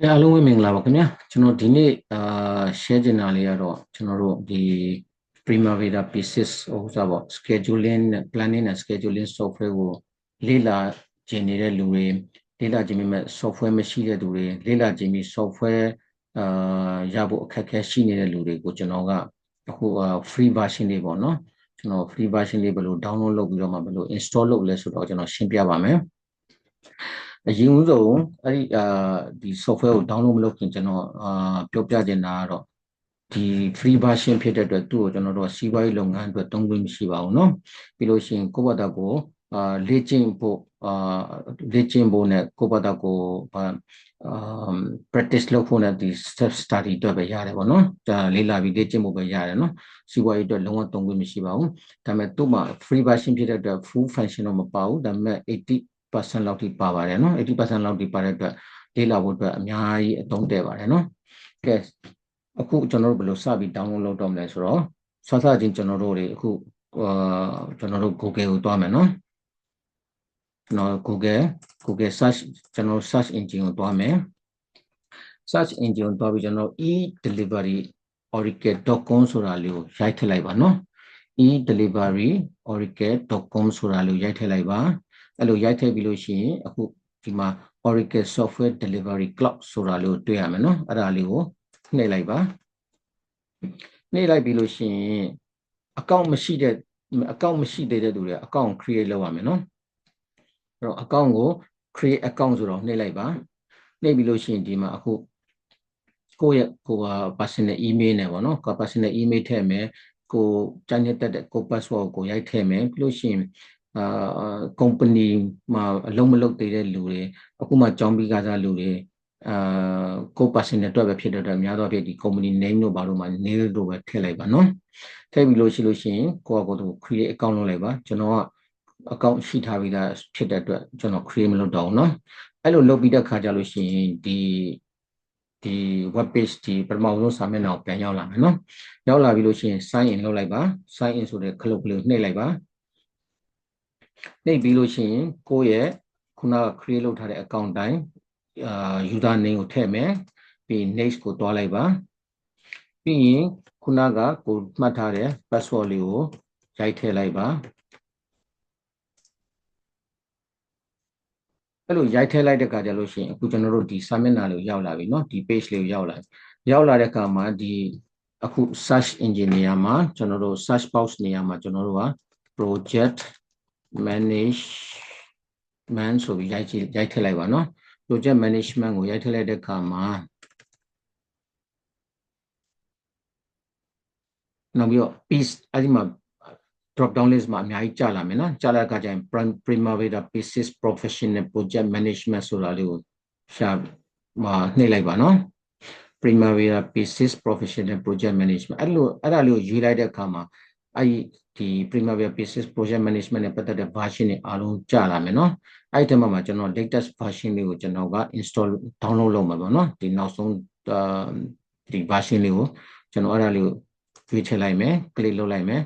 အားလုံးပဲမင်္ဂလာပါခင်ဗျာကျွန်တော်ဒီနေ့share ချင်တာလေးကတော့ကျွန်တော်တို့ဒီ Primavera Pieces ဟိုစားပေါ့ scheduling နဲ့ planning နဲ့ scheduling software ကိုလေ့လာကျင်နေတဲ့လူတွေလေ့လာကျင်မဲ့ software မရှိတဲ့လူတွေလေ့လာကျင်ပြီး software ရဖို့အခက်အခဲရှိနေတဲ့လူတွေကိုကျွန်တော်ကအခု free version လေးပေါ့နော်ကျွန်တော် free version လေးဘယ်လို download လုပ်ပြီးတော့မှဘယ်လို install လုပ်လဲဆိုတော့ကျွန်တော်ရှင်းပြပါမယ်အရင်ဦးဆုံးအဲ့ဒီ software ကို download မလုပ်ခင်ကျွန်တော်ပြောပြချင်တာကတော့ဒီ free version ဖြစ်တဲ့အတွက်သူ့ကိုကျွန်တော်တို့စီးပွားရေးလုပ်ငန်းအတွက်သုံးခွင့်မရှိပါဘူးเนาะပြီးလို့ရှိရင်ကိုယ့်ဘာသာကိုလေ့ကျင့်ဖို့နဲ့ကိုယ့်ဘာသာကိုpractice လုပ်ဖို့နဲ့ဒီ self study အတွက်ပဲရတယ်ပေါ့နော်ဒါလေ့လာပြီးလေ့ကျင့်ဖို့ပဲရတယ်เนาะစီးပွားရေးအတွက်လုံးဝသုံးခွင့်မရှိပါဘူးဒါပေမဲ့သူ့မှာ free version ဖြစ်တဲ့အတွက် full function တော့မပါဘူးဒါပေမဲ့80% လောက်ထိပါပါတယ်เนาะ80% လောက်ထိပါတဲ့အတွက်လေ့လာဖို့အတွက်အများကြီးအသုံးတဲ့ပါတယ်เนาะကဲအခုကျွန်တော်တို့ဘယ်လိုစပြီး download လုပ်တော့မလဲဆိုတော့စချင်းကျွန်တော်တို့တွေအခုကျွန်တော်တို့ Google ကိုသွားမယ်เนาะကျွန်တော် Google search ကျွန်တော် search engine ကိုသွားမယ် search engine ကိုသွားပြီးကျွန်တော် e-delivery.oracle.com ဆိုတာလေးကိုရိုက်ထည့်လိုက်ပါเนาะ e-delivery.oracle.com ဆိုတာလေးကိုရိုက်ထည့်လိုက်ပါအဲ့လိုရိုက်ထည့်ပြီးလို့ရှိရင်အခုဒီမှာ Oracle Software Delivery Cloud ဆိုတာလေးကိုတွေ့ရမယ်เนาะအဲ့ဒါလေးကိုနှိပ်လိုက်ပါနှိပ်လိုက်ပြီးလို့ရှိရင် account မရှိသေးတဲ့သူတွေ account create လုပ်ရမယ်เนาะအဲ့တော့ account ကို create account ဆိုတော့နှိပ်လိုက်ပါနှိပ်ပြီးလို့ရှိရင်ဒီမှာအခုကိုယ့်ရဲ့personal email နဲ့ပေါ့နော်ကို personal email ထည့်မယ်ကိုကြိုက်တဲ့ကို password ကိုရိုက်ထည့်မယ်ပြီးလို့ရှိရင်company မှာအလုံးမလုပ်သေးတဲ့လူတွေအခုမှကြောင်းပြီးကားစားလူတွေကို personal အတွက်ပဲဖြစ်တဲ့အတွက်များသောအားဖြင့်ဒီ company name တို့ဘာလို့မှ name တို့ပဲထည့်လိုက်ပါနော်ထည့်ပြီးလို့ရှိရင်ကိုယ့်အကို create account လုပ်လိုက်ပါကျွန်တော်က account ရှိထားပြီးသားဖြစ်တဲ့အတွက်ကျွန်တော် create မလုပ်တော့ဘူးเนาะအဲ့လိုလုပ်ပြီးတဲ့ခါကျလို့ရှိရင်ဒီ web page ဒီပထမဆုံးစာမျက်နှာကိုပြန်ရောက်လာမယ်เนาะရောက်လာပြီးလို့ရှိရင် sign in လုပ်လိုက်ပါ sign in ဆိုတဲ့ခလုတ်ကလေးကိုနှိပ်လိုက်ပါနှိပ်ပြီးလို့ရှိရင်ကိုယ့်ရဲ့ခုနက create လုပ်ထားတဲ့ account တိုင်းuser name ကိုထည့်မယ်ပြီး next ကိုတွားလိုက်ပါပြီးရင်ခုနကကိုမှတ်ထားတဲ့ password လေးကိုရိုက်ထည့်လိုက်ပါအဲ့လိုရိုက်ထည့်လိုက်တဲ့အခါကျလို့ရှိရင်အခုကျွန်တော်တို့ဒီစာမျက်နှာလေးရောက်လာပြီเนาะဒီ page လေးရောက်လာတဲ့အခါမှာဒီအခု search engine နေရာမှာကျွန်တော်တို့ search box နေရာမှာကျွန်တော်တို့က project management ဆိုပြီးရိုက်ထည့်လိုက်ပါเนาะ project management ကိုရိုက်ထည့်လိုက်တဲ့အခါမှာနောက်ပြီးတော့ piece အဲ့ဒီမှာ drop down list မှာအများကြီးကြာလာမယ်နော်ကြာလာတဲ့အခါကျရင် Primavera Pieces Professional Project Management ဆိုတာလေးကိုရှာမှာနှိပ်လိုက်ပါနော် Primavera Pieces Professional Project Management အဲ့ဒါလေးကိုရွေးလိုက်တဲ့အခါမှာအဲ့ဒီ Primavera Pieces Project Management နဲ့ပတ်သက်တဲ့ version တွေအားလုံးကြာလာမယ်နော်အဲ့ဒီထဲမှာကျွန်တော် latest version လေးကိုကျွန်တော်က install download လုပ်မှာပေါ့နော်ဒီနောက်ဆုံးဒီ version လေးကိုကျွန်တော်အဲ့ဒါလေးကိုရွေးချယ်လိုက်မယ် click လုပ်လိုက်မယ်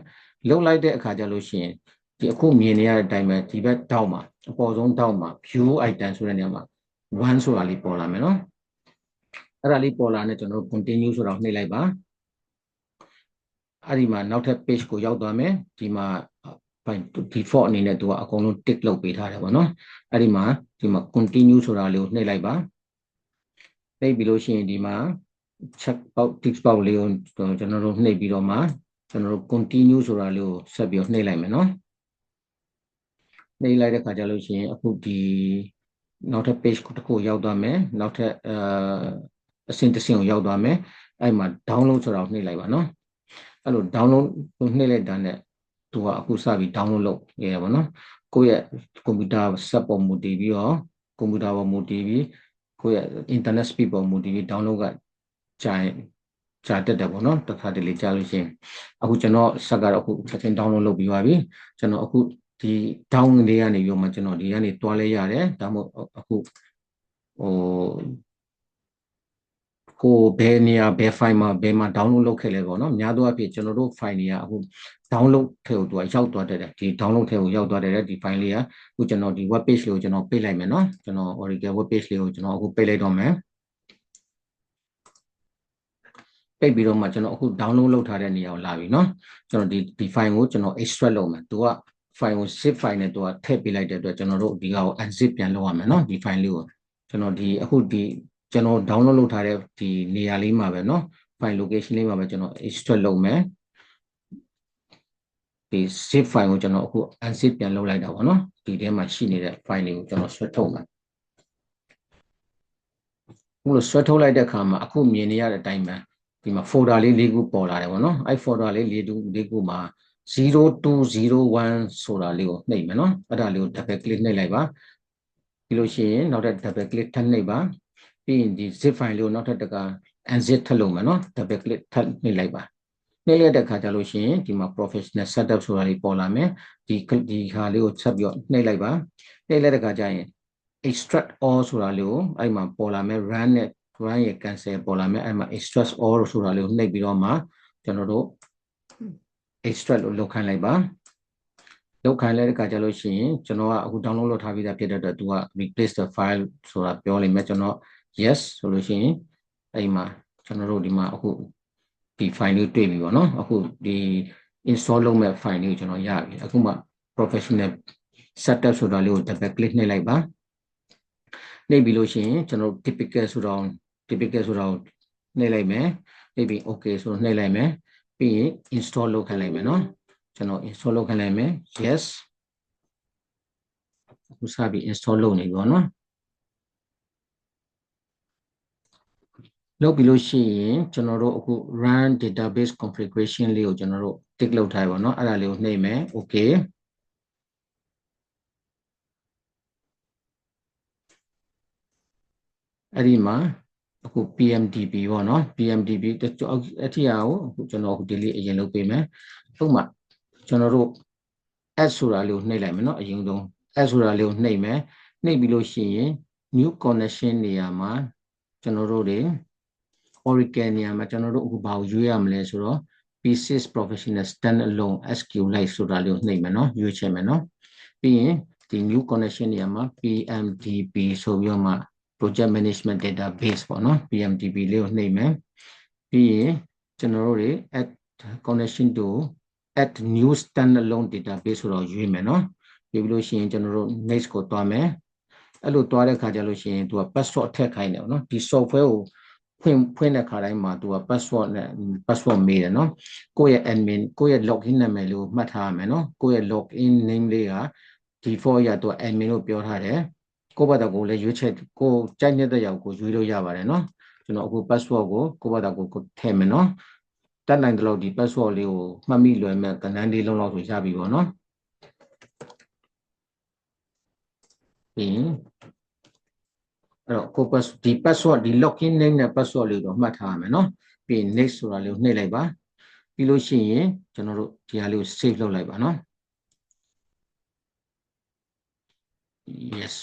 လုပ်လိုက်တဲ့အခါကျလို့ရှိရင်ဒီအခုမြင်နေရတဲ့အတိုင်းပဲဒီဘက်ထောက်မှာအပေါ်ဆုံးထောက်မှာ view item ဆိုတဲ့နေရာမှာ1ဆိုတာလေးပေါ်လာမယ်နော်အဲ့ဒါလေးပေါ်လာတဲ့ကျွန်တော်တို့ continue ဆိုတာကိုနှိပ်လိုက်ပါအဲ့ဒီမှာနောက်ထပ် page ကိုရောက်သွားမယ်ဒီမှာ default အနေနဲ့သူကအကုန်လုံး tick လုပ်ပေးထားတယ်ပေါ့နော်အဲ့ဒီမှာ continue ဆိုတာလေးကိုနှိပ်လိုက်ပါနှိပ်ပြီးလို့ရှိရင်ဒီမှာ check box tick box လေးကိုကျွန်တော်တို့နှိပ်ပြီးတော့မှကျွန်တော်တို့ continue ဆိုတာလေးကိုဆက်ပြီးနှိပ်လိုက်မယ်နော်နှိပ်လိုက်တဲ့ခါကျလို့ရှိရင်အခုဒီနောက်ထပ် page တစ်ခုရောက်သွားမယ်နောက်ထပ်အဆင့်တစ်ဆင့်ကိုရောက်သွားမယ်အဲ့မှာ download ဆိုတာကိုနှိပ်လိုက်ပါနော်အဲ့လို download နှိပ်လိုက်တာနဲ့သူကအခုစပြီး download လုပ်ရပါတော့ကိုယ့်ရဲ့ကွန်ပျူတာဆက်ပေါ်မူတည်ပြီးတော့ကွန်ပျူတာပေါ်မူတည်ပြီးကိုယ့်ရဲ့ internet speed ပေါ်မူတည်ပြီး download ကကြာတက်တယ်ပေါ့နော်တစ်ခါတလေကြာလို့ရှိရင်အခုကျွန်တော်ဆက်ကတော့အခုချက်ချင်း download လုပ်ပြီးပါပြီကျွန်တော်အခုဒီ down လေးကနေပြီးမှကျွန်တော်ဒီကနေတွားလဲရတယ်ဒါမှမဟုတ်အခုဟိုကိုဘယ်နေရာဘယ် file မှာဘယ်မှာ download လုပ်ခဲ့လဲပေါ့နော်များသောအားဖြင့်ကျွန်တော်တို့ file တွေကအခု download ထဲကိုသူကရောက်သွားတယ်ဒီ download ထဲကိုရောက်သွားတယ်ဒီ file လေးကအခုကျွန်တော်ဒီ web page လေးကိုကျွန်တော်ပိတ်လိုက်မယ်နော်ကျွန်တော် Oracle web page လေးကိုကျွန်တော်အခုပိတ်လိုက်တော့မယ် ပိတ်ပြီးတော့မှကျွန်တော်အခု download လုပ်ထားတဲ့နေရာကိုလာပြီเนาะကျွန်တော်ဒီ file ကိုကျွန်တော် extract လုပ်မယ်သူက file ကို zip file နဲ့သူကထည့်ပေးလိုက်တဲ့အတွက်ကျွန်တော်တို့ဒီကောင် unzip ပြန်လုပ်ရမယ်เนาะဒီ file လေးကိုကျွန်တော်ဒီအခုဒီကျွန်တော် download လုပ်ထားတဲ့ဒီနေရာလေးမှာပဲเนาะ file location လေးမှာပဲကျွန်တော် extract လုပ်မယ်ဒီ zip file ကိုကျွန်တော်အခု unzip ပြန်လုပ်လိုက်တာပေါ့เนาะဒီထဲမှာရှိနေတဲ့ file လေးကိုကျွန်တော်ဆွဲထုတ်မယ်အခုလိုဆွဲထုတ်လိုက်တဲ့အခါမှာအခုမြင်နေရတဲ့အတိုင်းပဲဒီမှာ folder လေး၄ခုပေါ်လာတယ်ပေါ့เนาะအဲ့ folder လေး၄ခုမှာ0201ဆိုတာလေးကိုနှိပ်မယ်เนาะအဲ့ဒါလေးကို double click နှိပ်လိုက်ပါပြီးလို့ရှိရင်နောက်ထပ် double click ထပ်နှိပ်ပါပြီးရင်ဒီ zip file လေးကိုနောက်ထပ်တက unzip ထပ်လုပ်မယ်เนาะ double click ထပ်နှိပ်လိုက်ပါနှိပ်လိုက်တဲ့အခါကျလို့ရှိရင်ဒီမှာ professional setup ဆိုတာလေးပေါ်လာမယ်ဒီဟာလေးကိုဆက်ပြီးတော့နှိပ်လိုက်ပါနှိပ်လိုက်တဲ့အခါကျရင် extract all ဆိုတာလေးကိုအဲ့မှာပေါ်လာမယ် run ရဲ့ cancel ပေါ်လာမယ်အဲ့မှာ extract all ဆိုတာလေးကိုနှိပ်ပြီးတော့မှကျွန်တော်တို့ extract လို့လုပ်ခိုင်းလိုက်ပါလုပ်ခိုင်းလိုက်တဲ့အခါကျလို့ရှိရင်ကျွန်တော်ကအခု download လုပ်ထားပြီးသားဖြစ်တဲ့အတွက်သူက replace the file ဆိုတာပြောလိမ့်မယ်ကျွန်တော် yes ဆိုလို့ရှိရင်အဲ့မှာကျွန်တော်တို့ဒီမှာအခုဒီ file လေးတွေ့ပြီပေါ့နော်အခုဒီ install လုပ်မဲ့ file လေးကိုကျွန်တော်ရပြီအခုမှ professional setup ဆိုတာလေးကို double click နှိပ်လိုက်ပါနှိပ်ပြီးလို့ရှိရင်ကျွန်တော် typical ဆိုတော့နှိပ်လိုက်မယ်နှိပ်ပြီး okay ဆိုတော့နှိပ်လိုက်မယ်ပြီးရင် install လုပ်ခိုင်းလိုက်မယ်နော်ကျွန်တော် install လုပ်ခိုင်းလိုက်မယ် yes အခုစပြီး install လုပ်နေပြီပေါ့နော်လုပ်ပြီးလို့ရှိရင်ကျွန်တော်တို့အခု run database configuration လေးကိုကျွန်တော်တို့ tick လုပ်ထားရပါတော့အဲ့ဒါလေးကိုနှိပ်မယ် okay အဲ့ဒီမှာအခု PMDB ပေါ့နော် PMDB အထီးအားကိုအခုကျွန်တော်အခု delete အရင်လုပ်ပေးမယ်ဥပမာကျွန်တော်တို့ add ဆိုတာလေးကိုနှိပ်လိုက်မယ်နော်အရင်ဆုံး add ဆိုတာလေးကိုနှိပ်မယ်နှိပ်ပြီးလို့ရှိရင် new connection နေရာမှာကျွန်တော်တို့တွေ Oracle နေရာမှာကျွန်တော်တို့အခုဘာကိုရွေးရမလဲဆိုတော့ P6 Professional Standalone SQLite ဆိုတာလေးကိုနှိပ်မယ်နော်ရွေးချယ်မယ်နော်ပြီးရင်ဒီ new connection နေရာမှာ PMDB ဆိုပြီးတော့မှ Project Management Database ပေါ့နော် PMDB လေးကိုနှိပ်မယ်ပြီးရင်ကျွန်တော်တို့တွေ add connection to add new standalone database ဆိုတော့ရွေးမယ်နော်ပြီးလို့ရှိရင်ကျွန်တော်တို့ next ကိုတွားမယ်အဲ့လိုတွားတဲ့ခါကျလို့ရှိရင်သူက password ထည့်ခိုင်းတယ်နော်ဒီ software ကိုဖွင့်တဲ့ခါတိုင်းမှာသူက password နဲ့ password မေးတယ်နော်ကိုယ့်ရဲ့ admin ကိုယ့်ရဲ့ login နာမည်လေးကိုမှတ်ထားရမယ်နော်ကိုယ့်ရဲ့ login name လေးက default ရသူက admin လို့ပြောထားတယ်ကိုယ့်ဘာသာကိုလည်းရွေးချက်ကိုကြိုက်တဲ့ရောက်ကိုရွေးလို့ရပါတယ်နော်ကျွန်တော်အခု password ကိုကိုယ့်ဘာသာကိုထည့်မယ်နော်တတ်နိုင်တဲ့လောက်ဒီ password လေးကိုမှတ်မိလွယ်မဲ့ကဏ္ဍလေးလုံးလောက်ဆိုရပြီပေါ့နော်ပြီးရင်အဲ့တော့ကိုဒီ password ဒီ login name နဲ့ password လေးတော့မှတ်ထားရမယ်နော်ပြီးရင် next ဆိုတာလေးကိုနှိပ်လိုက်ပါပြီးလို့ရှိရင်ကျွန်တော်တို့ဒီဟာလေးကို save လုပ်လိုက်ပါနော် yes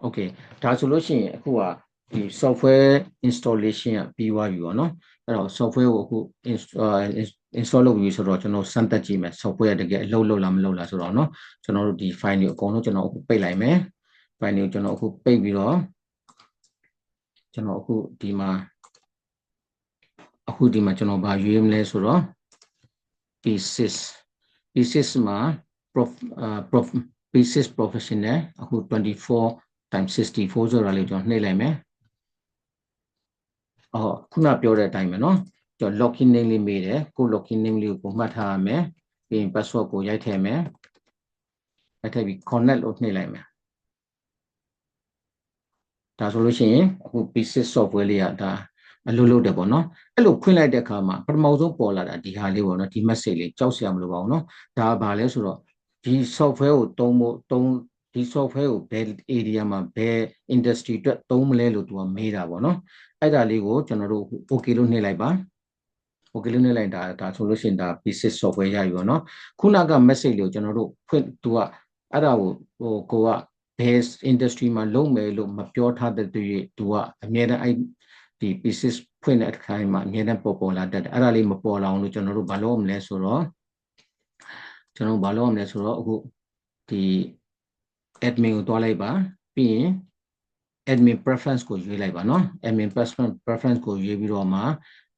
okay ဒါဆိုလို့ရှိရင်အခုကဒီ software installation ကပြီးသွားပြီပေါ့နော်အဲ့တော့ software ကိုအခု install လုပ်ပြီဆိုတော့ကျွန်တော်စမ်းသပ်ကြည့်မယ် software တကယ်အလုပ်လုပ်လားမလုပ်လားဆိုတော့เนาะကျွန်တော်တို့ဒီ file တွေအကုန်လုံးကျွန်တော်အခုပိတ်လိုက်မယ် file တွေကိုကျွန်တော်အခုပိတ်ပြီးတော့ကျွန်တော်အခုဒီမှာကျွန်တော်ဗာရွေးမလဲဆိုတော့ P6 မှာ P6 professional အခု 24x64 ဆိုတာလေးကျွန်တော်နှိပ်လိုက်မယ်ခုနပြောတဲ့အတိုင်းပဲเนาะကျွန်တော် login name လေးမေးတယ်ကို login name လေးကိုမှတ်ထားရမယ်ပြီးရင် password ကိုရိုက်ထည့်မယ်ရိုက်ထည့်ပြီး connect လို့နှိပ်လိုက်မယ်ဒါဆိုလို့ရှိရင်အခု P6 software လေးကဒါအလုပ်လုပ်တယ်ပေါ့နော်အဲ့လိုဖွင့်လိုက်တဲ့အခါမှာပထမဆုံးပေါ်လာတာဒီဟာလေးပေါ့နော်ဒီ message လေးကြောက်စရာမလိုပါဘူးเนาะဒါကဘာလဲဆိုတော့ဒီ software ကိုဒီ software ကိုဘယ် area မှာဘယ် industry အတွက်သုံးမလဲလို့သူကမေးတာပေါ့နော်အဲ့ဒါလေးကိုကျွန်တော်တို့ okay လို့နှိပ်လိုက်ပါ okay လို့နှိပ်လိုက်ဒါဆိုလို့ရှိရင်ဒါ P6 software ရပြီပေါ့နော်ခုနက message လေးကိုကျွန်တော်တို့ဖွင့်သူကအဲ့ဒါကိုကိုကဘယ် industry မှာလုပ်မယ်လို့မပြောထားတဲ့သူကအမြဲတမ်းအဲ့ဒီ P6 ဖွင့်တဲ့အခါမှာအမြဲတမ်းပေါ်လာတတ်တယ်အဲ့ဒါလေးမပေါ်လာအောင်လို့ကျွန်တော်တို့ဘာလုပ်ရမလဲဆိုတော့အခုဒီ admin ကိုတွားလိုက်ပါပြီးရင် admin preference ကိုရွေးလိုက်ပါနော် admin preference ကိုရွေးပြီးတော့မှ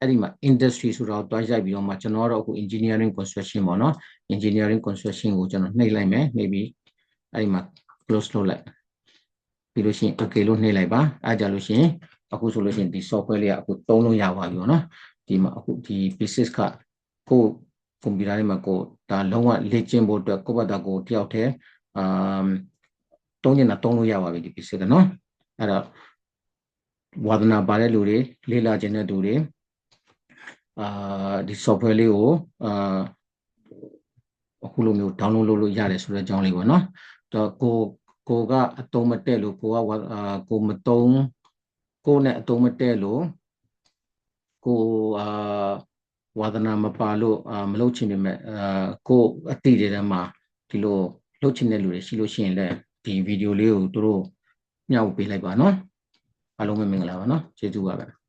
အဲ့ဒီမှာ industry ဆိုတော့တွားရိုက်ပြီးတော့မှကျွန်တော်တို့အခု engineering construction ပေါ့နော် engineering construction ကိုကျွန်တော်နှိပ်လိုက်မယ်နှိပ်ပြီးအဲ့ဒီမှာ close လုပ်လိုက်ပြီးလို့ရှိရင် okay လို့နှိပ်လိုက်ပါအဲ့ကြလို့ရှိရင်အခုဆိုလို့ရှိရင်ဒီ software လေးကအခုသုံးလို့ရပါပြီပေါ့နော်ဒီမှာအခုဒီ basis ကကိုကွန်ပျူတာထဲမှာကိုဒါလုံးဝလေ့ကျင့်ဖို့အတွက်ကိုယ့်ဘာသာကိုတယောက်တည်းသုံးနေတာသုံးလို့ရပါပြီဒီ basis ကနော်အဲ့တော့ဝါသနာပါတဲ့လူတွေလေ့လာခြင်းတဲ့လူတွေဒီ software လေးကိုအခုလိုမျိုး download လုပ်လို့ရတယ်ဆိုတဲ့အကြောင်းလေးပေါ့နော်တော့ကိုကအတုံးမတက်လို့ကိုမတုံးကိုနဲ့အတုံးမတက်လို့ကိုဝါသနာမပါလို့မလုပ်ချင်ပေမဲ့ကိုအတိတွေထဲမှာဒီလိုလုပ်ချင်တဲ့လူတွေရှိလို့ရှိရင်လည်းဒီဗီဒီယိုလေးကိုတို့မျှဝေပေးလိုက်ပါနော်အားလုံးပဲမင်္ဂလာပါနော်ကျေးဇူးပါပဲ